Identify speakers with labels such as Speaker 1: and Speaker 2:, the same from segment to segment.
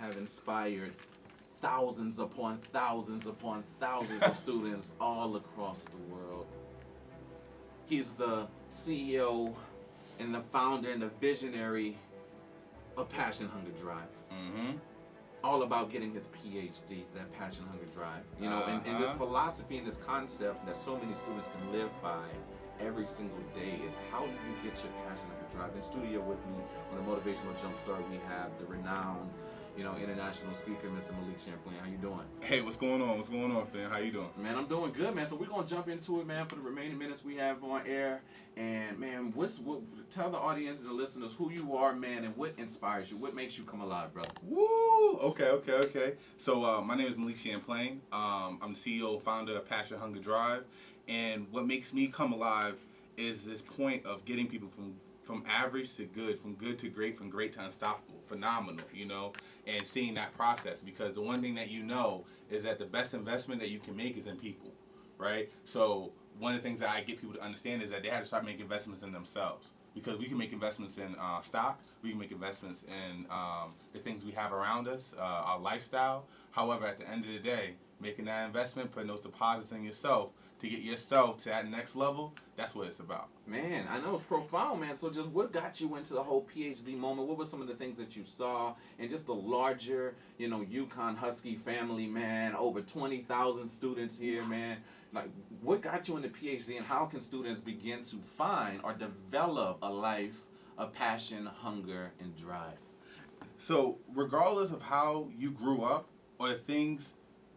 Speaker 1: have inspired thousands upon thousands upon thousands of students all across the world. He's the CEO and the founder and the visionary of Passion, Hunger, Drive.
Speaker 2: Mm-hmm.
Speaker 1: All about getting his PhD, that Passion, Hunger, Drive. You know, and this philosophy and this concept that so many students can live by every single day is how do you get your passion, hunger, drive? In studio with me on the Motivational Jumpstart, we have the renowned, international speaker, Mr. Malik Champlain. How you doing?
Speaker 2: Hey, what's going on? What's going on, fam? How you doing?
Speaker 1: Man, I'm doing good, man. So we're gonna jump into it, man, for the remaining minutes we have on air. And man, tell the audience and the listeners who you are, man, and what inspires you, what makes you come alive, brother.
Speaker 2: Woo! Okay. So my name is Malik Champlain. I'm the CEO, founder of Passion, Hunger, Drive. And what makes me come alive is this point of getting people from average to good, from good to great, from great to unstoppable, phenomenal, and seeing that process. Because the one thing that is that the best investment that you can make is in people, right? So one of the things that I get people to understand is that they have to start making investments in themselves. Because we can make investments in stock, we can make investments in the things we have around us, our lifestyle. However, at the end of the day, making that investment, putting those deposits in yourself to get yourself to that next level, that's what it's about.
Speaker 1: Man, I know it's profound, man. So just what got you into the whole PhD moment? What were some of the things that you saw and just the larger, UConn Husky family, man, over 20,000 students here, man. Like, what got you into PhD and how can students begin to find or develop a life of passion, hunger, and drive?
Speaker 2: So regardless of how you grew up or the things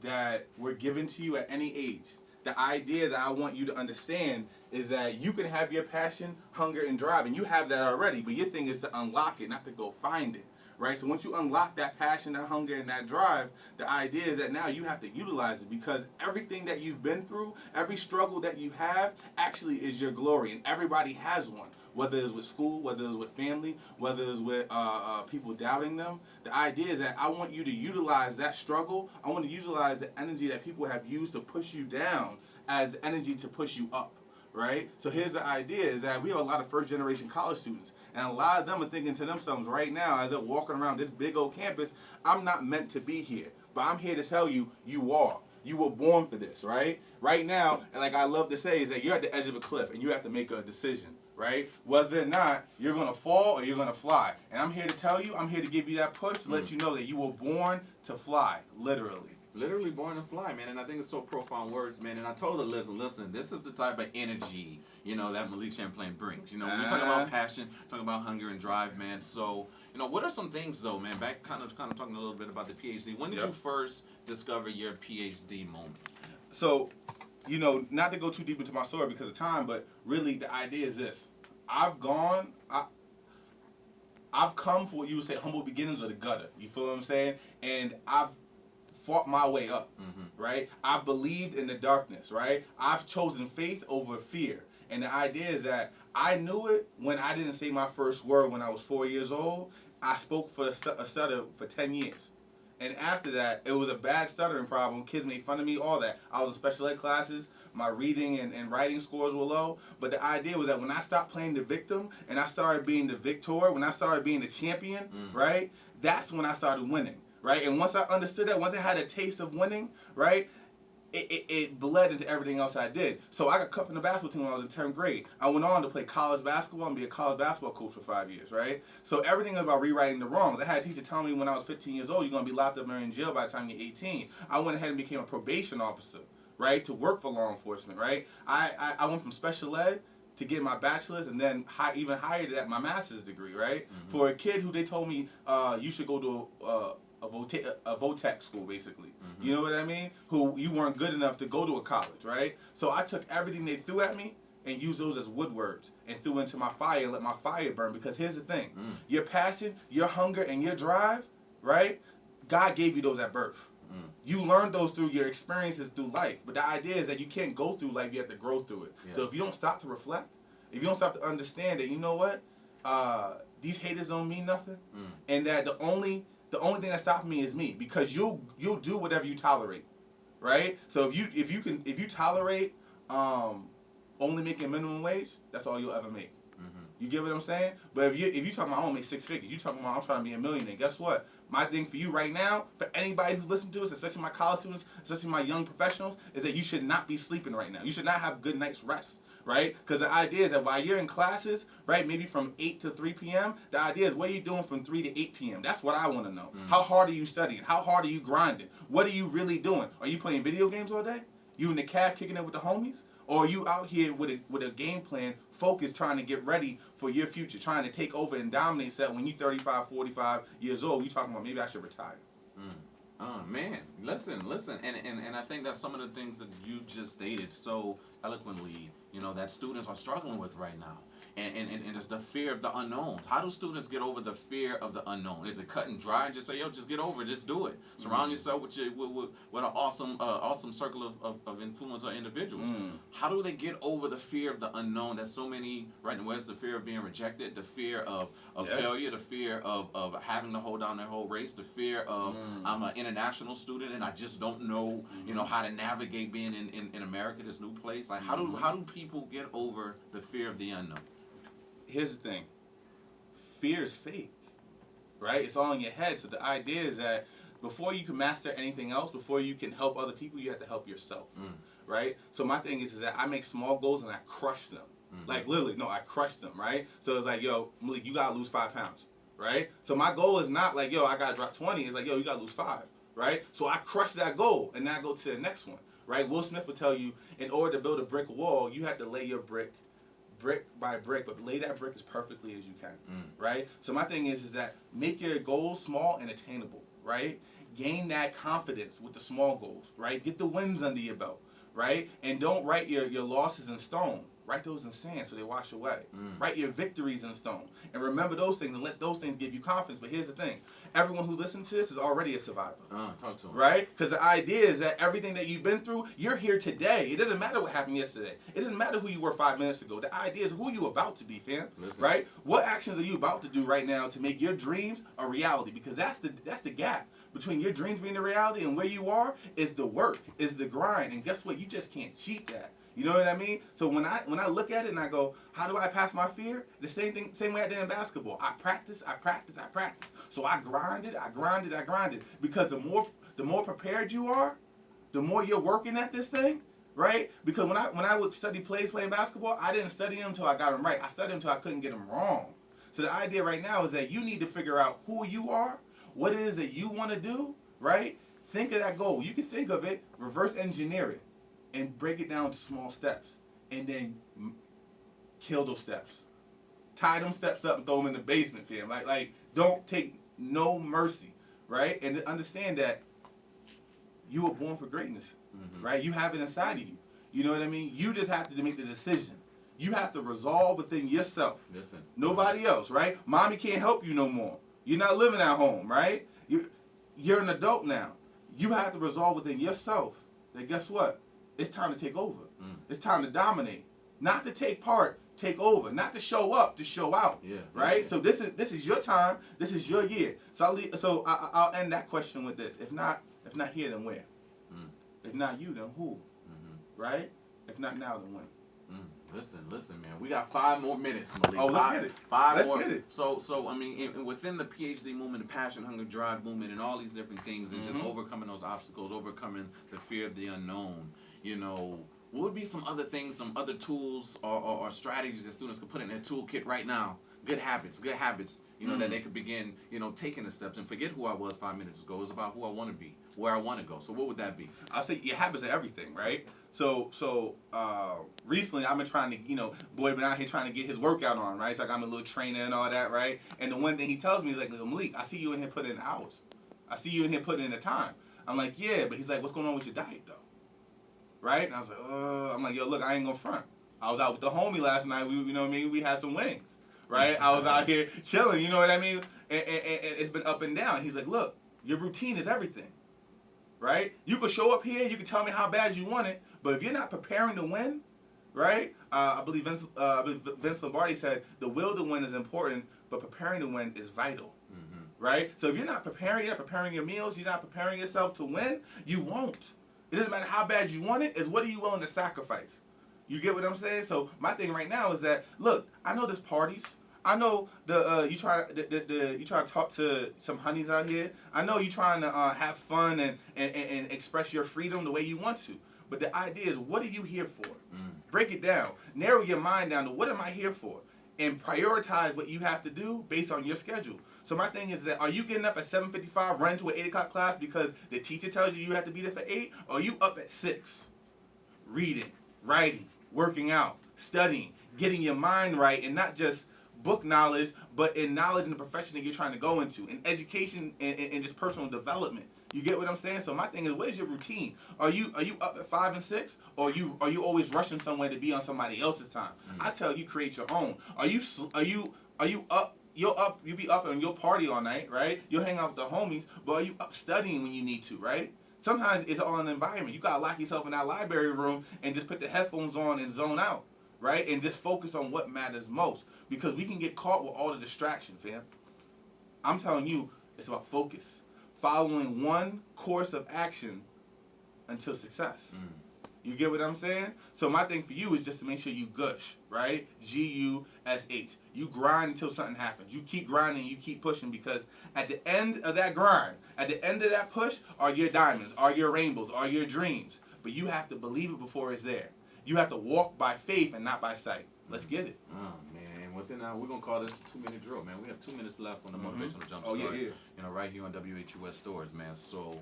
Speaker 2: that were given to you at any age, the idea that I want you to understand is that you can have your passion, hunger, and drive, and you have that already, but your thing is to unlock it, not to go find it, right? So once you unlock that passion, that hunger, and that drive, the idea is that now you have to utilize it because everything that you've been through, every struggle that you have actually is your glory, and everybody has one. Whether it's with school, whether it's with family, whether it's with people doubting them. The idea is that I want you to utilize that struggle. I want to utilize the energy that people have used to push you down as energy to push you up, right? So here's the idea is that we have a lot of first-generation college students, and a lot of them are thinking to themselves right now as they're walking around this big old campus, I'm not meant to be here, but I'm here to tell you, you are. You were born for this, right? Right now, and like I love to say, is that you're at the edge of a cliff, and you have to make a decision. Right? Whether or not you're going to fall or you're going to fly. And I'm here to tell you, I'm here to give you that push to let you know that you were born to fly, literally.
Speaker 1: Literally born to fly, man. And I think it's so profound words, man. And I told the listen, this is the type of energy, that Malik Champlain brings. When you talk about passion, talk about hunger and drive, man. So, what are some things, though, man, back kind of talking a little bit about the PhD. When did you first discover your PhD moment?
Speaker 2: So, not to go too deep into my story because of time, but really the idea is this. I've come for what you would say humble beginnings or the gutter. You feel what I'm saying? And I've fought my way up, right? I've believed in the darkness, right? I've chosen faith over fear. And the idea is that I knew it when I didn't say my first word when I was 4 years old. I spoke for a stutter for 10 years. And after that, it was a bad stuttering problem. Kids made fun of me, all that. I was in special ed classes. My reading and writing scores were low. But the idea was that when I stopped playing the victim and I started being the victor, when I started being the champion, right, that's when I started winning, right? And once I understood that, once I had a taste of winning, right, it bled into everything else I did. So I got cut from the basketball team when I was in 10th grade. I went on to play college basketball and be a college basketball coach for 5 years, right? So everything was about rewriting the wrongs. I had a teacher tell me when I was 15 years old, you're going to be locked up or in jail by the time you're 18. I went ahead and became a probation officer, right, to work for law enforcement, right? I went from special ed to get my bachelor's and then even higher to that, my master's degree, right? For a kid who they told me you should go to a VOTEC school, basically. You know what I mean? Who you weren't good enough to go to a college, right? So I took everything they threw at me and used those as wood words and threw into my fire and let my fire burn. Because here's the thing. Your passion, your hunger, and your drive, right? God gave you those at birth. You learned those through your experiences through life. But the idea is that you can't go through life, you have to grow through it. Yeah. So if you don't stop to reflect, if you don't stop to understand that, you know what? These haters don't mean nothing. And that the only thing that stops me is me, because you'll do whatever you tolerate, right? So if you tolerate only making minimum wage, that's all you'll ever make, You get what I'm saying? But if you talking about I want to make 6 figures, you talking about I'm trying to be a millionaire. Guess what? My thing for you right now, for anybody who listens to us, especially my college students, especially my young professionals, is that you should not be sleeping right now. You should not have good night's rest, right? Because the idea is that while you're in classes, right, maybe from 8 to 3 p.m., the idea is what are you doing from 3 to 8 p.m.? That's what I want to know. How hard are you studying? How hard are you grinding? What are you really doing? Are you playing video games all day? You in the cab kicking it with the homies? Or are you out here with a game plan, focused, trying to get ready for your future, trying to take over and dominate set when you're 35, 45 years old? You talking about maybe I should retire.
Speaker 1: Oh man, listen, and I think that's some of the things that you just stated so eloquently, you know, that students are struggling with right now. And it's the fear of the unknown. How do students get over the fear of the unknown? Is it cut and dry and just say, yo, just get over it, just do it? Surround yourself with an awesome circle of influential individuals. How do they get over the fear of the unknown? That's so many, right? And where's the fear of being rejected, the fear of failure, the fear of having to hold down their whole race, the fear of I'm an international student and I just don't know, you know, how to navigate being in America, this new place. Like how do people get over the fear of the unknown?
Speaker 2: Here's the thing. Fear is fake, right? It's all in your head. So the idea is that before you can master anything else, before you can help other people, you have to help yourself, right? So my thing is that I make small goals and I crush them. Like literally, no, I crush them, right? So it's like, yo, Malik, you gotta lose 5 pounds, right? So my goal is not like, yo, I gotta drop 20. It's like, yo, you gotta lose 5, right? So I crush that goal and then I go to the next one, right? Will Smith would tell you, in order to build a brick wall, you have to lay your brick by brick, but lay that brick as perfectly as you can, right? So my thing is that make your goals small and attainable, right? Gain that confidence with the small goals, right? Get the wins under your belt, right? And don't write your losses in stone. Write those in sand so they wash away. Write your victories in stone. And remember those things and let those things give you confidence. But here's the thing. Everyone who listens to this is already a survivor.
Speaker 1: Talk to them.
Speaker 2: Right? Because the idea is that everything that you've been through, you're here today. It doesn't matter what happened yesterday. It doesn't matter who you were 5 minutes ago. The idea is who you about to be, fam.
Speaker 1: Listen.
Speaker 2: Right? What actions are you about to do right now to make your dreams a reality? Because that's the gap between your dreams being a reality and where you are is the work, is the grind. And guess what? You just can't cheat that. You know what I mean? So when I look at it and I go, how do I pass my fear? The same way I did in basketball. I practice. So I grinded. Because the more prepared you are, the more you're working at this thing, right? Because when I would study plays playing basketball, I didn't study them until I got them right. I studied them until I couldn't get them wrong. So the idea right now is that you need to figure out who you are, what it is that you want to do, right? Think of that goal. You can think of it, reverse engineer it, and break it down to small steps, and then kill those steps. Tie them steps up and throw them in the basement, fam. Like don't take no mercy, right? And understand that you were born for greatness, right? You have it inside of you. You know what I mean? You just have to make the decision. You have to resolve within yourself.
Speaker 1: Listen.
Speaker 2: Nobody else, right? Mommy can't help you no more. You're not living at home, right? You're an adult now. You have to resolve within yourself that guess what? It's time to take over. It's time to dominate. Not to take part, take over. Not to show up, to show out.
Speaker 1: Yeah.
Speaker 2: Right?
Speaker 1: Yeah.
Speaker 2: So this is your time. This is your year. So I'll end that question with this. If not here, then where? If not you, then who? Right? If not now, then when?
Speaker 1: Listen, man. We got 5 more minutes, Malik.
Speaker 2: Oh, let's get it.
Speaker 1: 5
Speaker 2: Let's
Speaker 1: more.
Speaker 2: get it.
Speaker 1: So I mean, within the PhD movement, the passion, hunger, drive movement, and all these different things, and just overcoming those obstacles, overcoming the fear of the unknown. You know, what would be some other things, some other tools or strategies that students could put in their toolkit right now? Good habits, you know, that they could begin, you know, taking the steps and forget who I was 5 minutes ago. It's about who I want to be, where I want to go. So what would that be?
Speaker 2: I'll say your habits are everything, right? So recently I've been trying to, you know, boy been out here trying to get his workout on, right? So like I'm a little trainer and all that, right? And the one thing he tells me is like, Malik, I see you in here putting in hours. I see you in here putting in the time. I'm like, yeah, but he's like, what's going on with your diet though? Right? And I was like, I'm like, yo, look, I ain't gonna front. I was out with the homie last night. We, you know what I mean? We had some wings, right? I was out here chilling, you know what I mean? And it's been up and down. He's like, look, your routine is everything, right? You could show up here, you can tell me how bad you want it, but if you're not preparing to win, right? I believe Vince Lombardi said, the will to win is important, but preparing to win is vital. Right? So if you're not preparing your meals, you're not preparing yourself to win, you won't. It doesn't matter how bad you want it, it's what are you willing to sacrifice? You get what I'm saying? So my thing right now is that, look, I know there's parties. I know you try to talk to some honeys out here. I know you trying to have fun and express your freedom the way you want to. But the idea is, what are you here for? Break it down. Narrow your mind down to what am I here for? And prioritize what you have to do based on your schedule. So my thing is that, are you getting up at 7:55, running to an 8 o'clock class because the teacher tells you have to be there for 8? Or are you up at 6? Reading, writing, working out, studying, getting your mind right, and not just book knowledge, but in knowledge in the profession that you're trying to go into, in education and just personal development. You get what I'm saying? So my thing is, what is your routine? Are you up at 5 and 6, or are you always rushing somewhere to be on somebody else's time? I tell you, create your own. Are you up? You'll be up and you'll party all night, right? You'll hang out with the homies, but are you up studying when you need to, right? Sometimes it's all an environment. You gotta lock yourself in that library room and just put the headphones on and zone out, right? And just focus on what matters most, because we can get caught with all the distractions, fam. I'm telling you, it's about focus. Following one course of action until success. You get what I'm saying? So my thing for you is just to make sure you gush, right? Gush. You grind until something happens. You keep grinding, you keep pushing, because at the end of that grind, at the end of that push, are your diamonds, are your rainbows, are your dreams. But you have to believe it before it's there. You have to walk by faith and not by sight. Let's get it.
Speaker 1: Oh, man. Within we're going to call this a 2-minute drill, man. We have 2 minutes left on the Motivational Jumpstart.
Speaker 2: Oh, yeah.
Speaker 1: You know, right here on WHUS Stores, man. So,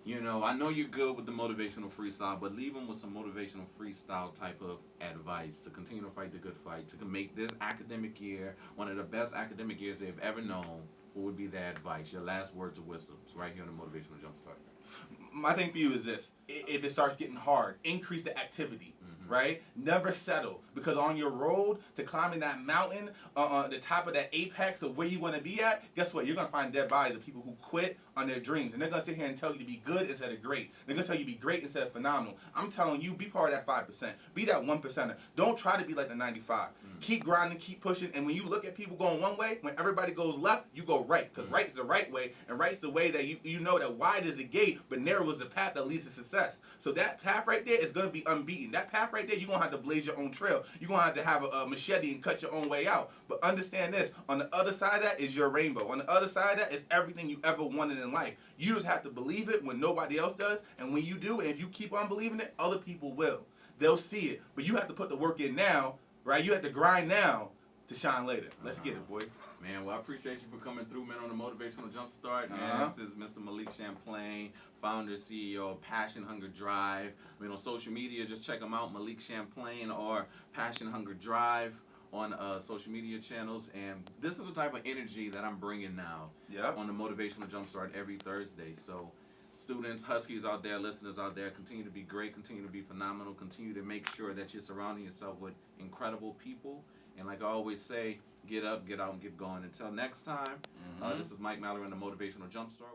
Speaker 1: you know, I know you're good with the motivational freestyle, but leave them with some motivational freestyle type of advice to continue to fight the good fight, to make this academic year one of the best academic years they've ever known. What would be that advice? Your last words of wisdom right here on the Motivational Jumpstart.
Speaker 2: My thing for you is this. If it starts getting hard, increase the activity, right? Never settle, because on your road to climbing that mountain, the top of that apex of where you want to be at, guess what? You're going to find dead bodies of people who quit on their dreams. And they're going to sit here and tell you to be good instead of great. They're going to tell you to be great instead of phenomenal. I'm telling you, be part of that 5%. Be that 1%er. Don't try to be like the 95. Keep grinding, keep pushing. And when you look at people going one way, when everybody goes left, you go right. Because right's the right way, and right's the way that you know that wide is the gate, but narrow is the path that leads to success. So that path right there is going to be unbeaten. That path right there, you're going to have to blaze your own trail. You're going to have a machete and cut your own way out. But understand this, on the other side of that is your rainbow. On the other side of that is everything you ever wanted in life. You just have to believe it when nobody else does. And when you do, and if you keep on believing it, other people will. They'll see it. But you have to put the work in now, right? You have to grind now to shine later. Let's get it, boy.
Speaker 1: Man, well, I appreciate you for coming through, man, on the Motivational Jumpstart. Man, this is Mr. Malik Champlain, founder, CEO of Passion Hunger Drive. I mean, on social media, just check him out, Malik Champlain or Passion Hunger Drive on social media channels. And this is the type of energy that I'm bringing now on the Motivational Jumpstart every Thursday. So students, Huskies out there, listeners out there, continue to be great, continue to be phenomenal, continue to make sure that you're surrounding yourself with incredible people. And like I always say, get up, get out, and get going. Until next time, this is Mike Mallory on the Motivational Jumpstart.